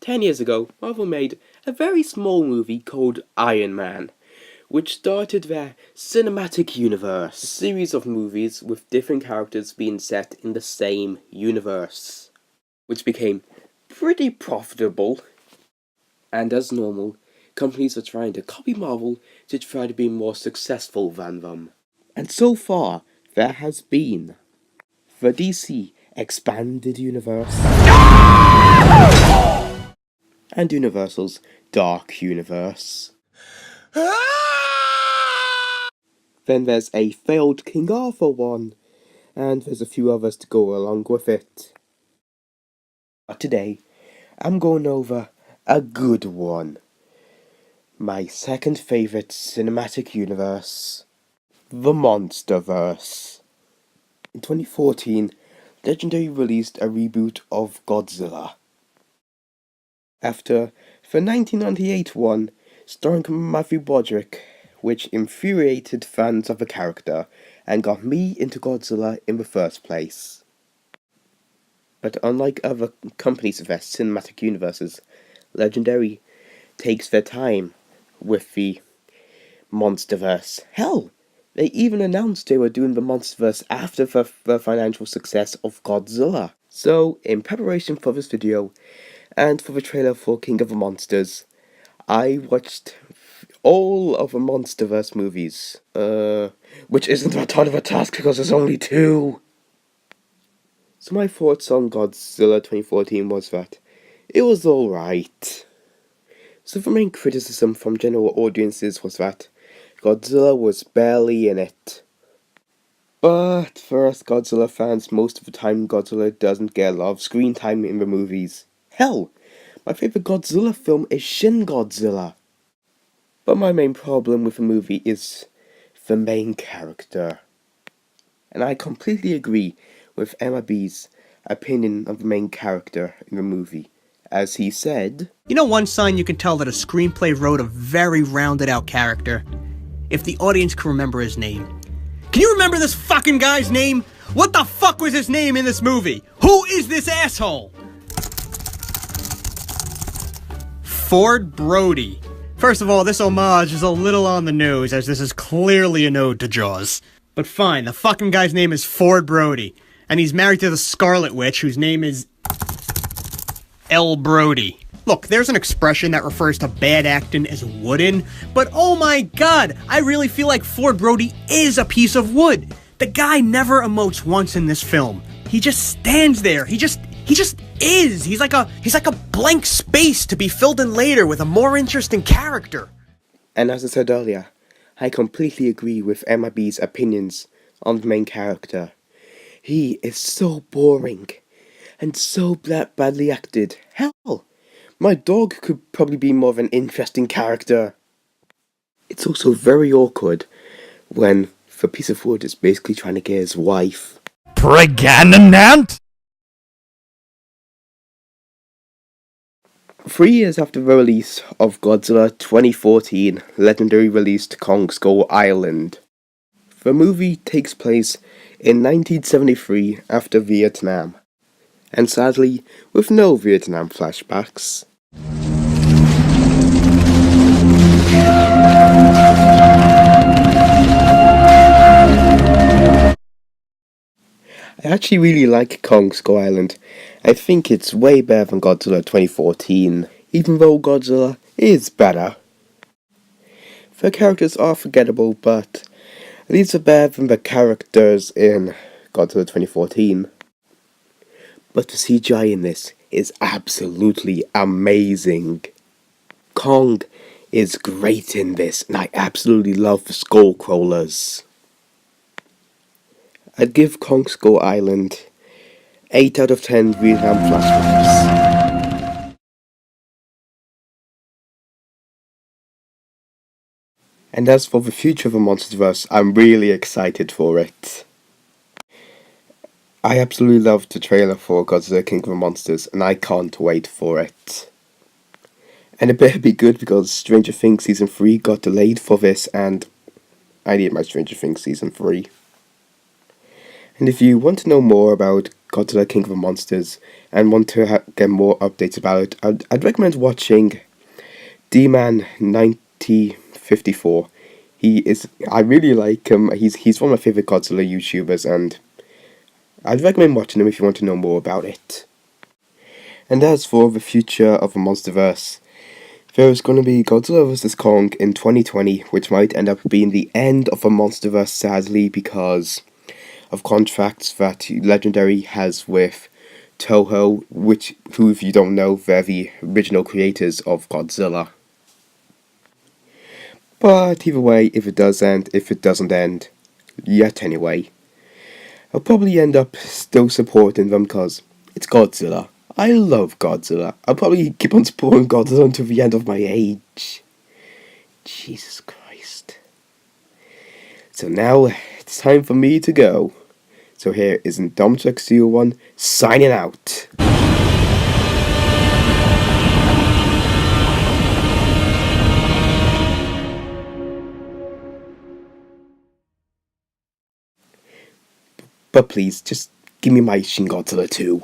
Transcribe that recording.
10 years ago, Marvel made a very small movie called Iron Man, which started their cinematic universe, a series of movies with different characters being set in the same universe, which became pretty profitable. And as normal, companies are trying to copy Marvel to try to be more successful than them. And so far, there has been the DC Expanded Universe and Universal's Dark Universe. Then there's a failed King Arthur one, and there's a few others to go along with it. But today, I'm going over a good one. My second favourite cinematic universe, the monsterverse. In 2014, Legendary released a reboot of Godzilla. After the 1998 one, starring Matthew Broderick, which infuriated fans of the character and got me into Godzilla in the first place. But unlike other companies with their cinematic universes, Legendary takes their time with the monsterverse. Hell, they even announced they were doing the monsterverse after the financial success of Godzilla. So, in preparation for this video, and for the trailer for King of the Monsters, I watched all of the Monsterverse movies. Which isn't that hard of a task because there's only 2. So my thoughts on Godzilla 2014 was that it was alright. So the main criticism from general audiences was that Godzilla was barely in it. But for us Godzilla fans, most of the time Godzilla doesn't get a lot of screen time in the movies. Hell, my favourite Godzilla film is Shin Godzilla. But my main problem with the movie is the main character. And I completely agree with MIB's opinion of the main character in the movie. As he said, "You know one sign you can tell that a screenplay wrote a very rounded out character? If the audience can remember his name. Can you remember this fucking guy's name? What the fuck was his name in this movie? Who is this asshole?" Ford Brody. First of all, this homage is a little on the nose, as this is clearly an ode to Jaws. But fine, the fucking guy's name is Ford Brody, and he's married to the Scarlet Witch, whose name is L. Brody. Look, there's an expression that refers to bad acting as wooden, but oh my god, I really feel like Ford Brody is a piece of wood. The guy never emotes once in this film. He just stands there. He just is. He's like a blank space to be filled in later with a more interesting character. And as I said earlier, I completely agree with MIB's opinions on the main character. He is so boring and so badly acted. Hell, my dog could probably be more of an interesting character. It's also very awkward when the piece of wood is basically trying to get his wife pregnant. 3 years after the release of Godzilla 2014, Legendary released Kong Skull Island. The movie takes place in 1973 after Vietnam, and sadly, with no Vietnam flashbacks. I actually really like Kong Skull Island. I think it's way better than Godzilla 2014, even though Godzilla is better. The characters are forgettable, but these are better than the characters in Godzilla 2014. But the CGI in this is absolutely amazing. Kong is great in this, and I absolutely love the skull crawlers. I'd give Kong Skull Island 8 out of 10 Vietnam flashbacks. And as for the future of the Monsterverse, I'm really excited for it. I absolutely loved the trailer for Godzilla King of the Monsters, and I can't wait for it. And it better be good because Stranger Things Season 3 got delayed for this, and I need my Stranger Things Season 3. And if you want to know more about Godzilla King of the Monsters and want to get more updates about it, I'd recommend watching D-Man 9054. I really like him. He's one of my favourite Godzilla YouTubers, and I'd recommend watching him if you want to know more about it. And as for the future of the monsterverse, there's going to be Godzilla vs. Kong in 2020, which might end up being the end of the monsterverse, sadly, because of contracts that Legendary has with Toho, who, if you don't know, they're the original creators of Godzilla. But either way, if it does end, if it doesn't end, yet anyway, I'll probably end up still supporting them because it's Godzilla. I love Godzilla. I'll probably keep on supporting Godzilla until the end of my age. Jesus Christ. So now it's time for me to go. So here is Indomitrex01 signing out. But please, just give me my Shin Godzilla 2.